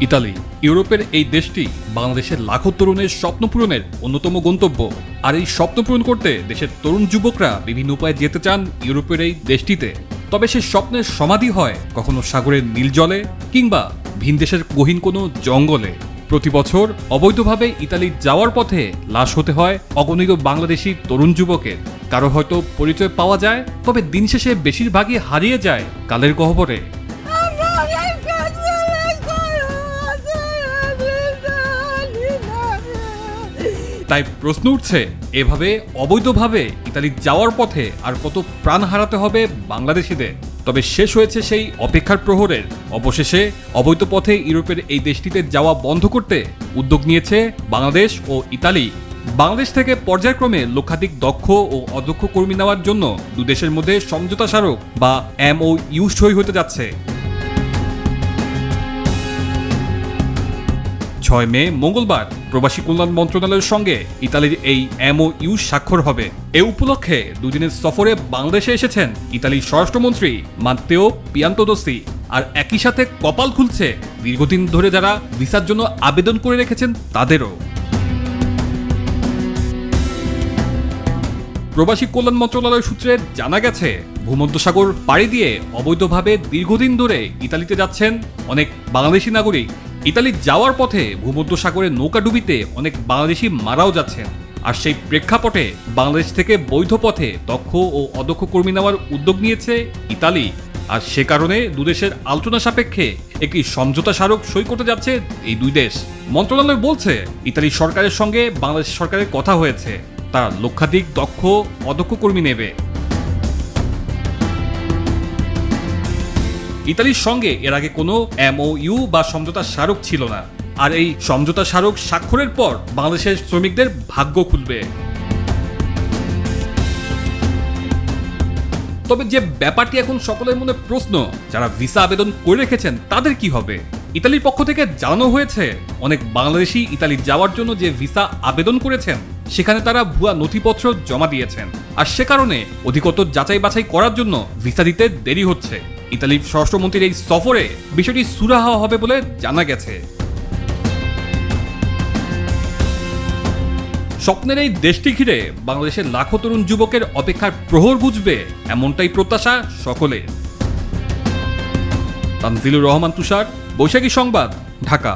Italy ইউরোপের এই দেশটি বাংলাদেশের লাখো তরুণের স্বপ্ন পূরণের অন্যতম গন্তব্য। আর এই স্বপ্ন পূরণ করতে দেশের তরুণ যুবকরা বিভিন্ন উপায়ে যেতে চান ইউরোপের এই দেশটিতে। তবে সে স্বপ্নের সমাধি হয় কখনো সাগরের নীল জলে কিংবা ভিনদেশের গহীন কোনো জঙ্গলে। প্রতি বছর অবৈধভাবে ইতালি যাওয়ার পথে লাশ হতে হয় অগণিত বাংলাদেশি তরুণ যুবকের। কারো হয়তো পরিচয় পাওয়া যায়, তবে দিন শেষে বেশিরভাগই হারিয়ে যায় কালের গহ্বরে। তাই প্রশ্ন উঠছে, এভাবে অবৈধভাবে ইতালি যাওয়ার পথে আর কত প্রাণ হারাতে হবে বাংলাদেশিদের। তবে শেষ হয়েছে সেই অপেক্ষার প্রহরের। অবশেষে অবৈধ পথে ইউরোপের এই দেশটিতে যাওয়া বন্ধ করতে উদ্যোগ নিয়েছে বাংলাদেশ ও ইতালি। বাংলাদেশ থেকে পর্যায়ক্রমে লক্ষাধিক দক্ষ ও অদক্ষ কর্মী নেওয়ার জন্য দুদেশের মধ্যে সমঝোতা স্মারক বা MOU সই হতে যাচ্ছে। 6 মে মঙ্গলবার প্রবাসী কল্যাণ মন্ত্রণালয়ের সঙ্গে ইতালির এই MOU স্বাক্ষর হবে। এ উপলক্ষে দুদিনের সফরে বাংলাদেশে এসেছেন ইতালির স্বরাষ্ট্রমন্ত্রী মাত্তেও পিয়ান্তোদোসি। আর একই সাথে কপাল খুলছে দীর্ঘদিন ধরে যারা ভিসার জন্য আবেদন করে রেখেছেন তাদেরও। প্রবাসী কল্যাণ মন্ত্রণালয় সূত্রে জানা গেছে, ভূমধ্যসাগর পাড়ি দিয়ে অবৈধভাবে দীর্ঘদিন ধরে ইতালিতে যাচ্ছেন অনেক বাংলাদেশি নাগরিক। ইতালি যাওয়ার পথে ভূমধ্যসাগরে নৌকাডুবিতে অনেক বাংলাদেশি মারাও যাচ্ছেন। আর সেই প্রেক্ষাপটে বাংলাদেশ থেকে বৈধ পথে দক্ষ ও অদক্ষ কর্মী নেওয়ার উদ্যোগ নিয়েছে ইতালি। আর সে কারণে দুদেশের আলোচনা সাপেক্ষে একটি সমঝোতা স্মারক সই করতে যাচ্ছে এই দুই দেশ। মন্ত্রণালয় বলছে, ইতালি সরকারের সঙ্গে বাংলাদেশ সরকারের কথা হয়েছে, তারা লক্ষাধিক দক্ষ অদক্ষ কর্মী নেবে। ইতালির সঙ্গে এর আগে কোনো MOU বা সমঝোতা স্মারক ছিল না। আর এই সমঝোতা স্মারক স্বাক্ষরের পর বাংলাদেশের শ্রমিকদের ভাগ্য খুলবে। তবে যে ব্যাপারটি এখন সকলের মনে প্রশ্ন, যারা ভিসা আবেদন করে রেখেছেন তাদের কি হবে? ইতালির পক্ষ থেকে জানানো হয়েছে, অনেক বাংলাদেশি ইতালি যাওয়ার জন্য যে ভিসা আবেদন করেছেন সেখানে তারা ভুয়া নথিপত্র জমা দিয়েছেন। আর সে কারণে অধিকতর যাচাই বাছাই করার জন্য ভিসা দিতে দেরি হচ্ছে। ইতালির স্বরাষ্ট্রমন্ত্রীর এই সফরে বিষয়টি সুরাহা হবে বলে জানা গেছে। স্বপ্নের এই দেশটি ঘিরে বাংলাদেশের লাখো তরুণ যুবকের অপেক্ষার প্রহর বুঝবে, এমনটাই প্রত্যাশা সকলের। তানজিলুর রহমান তুষার, বৈশাখী সংবাদ, ঢাকা।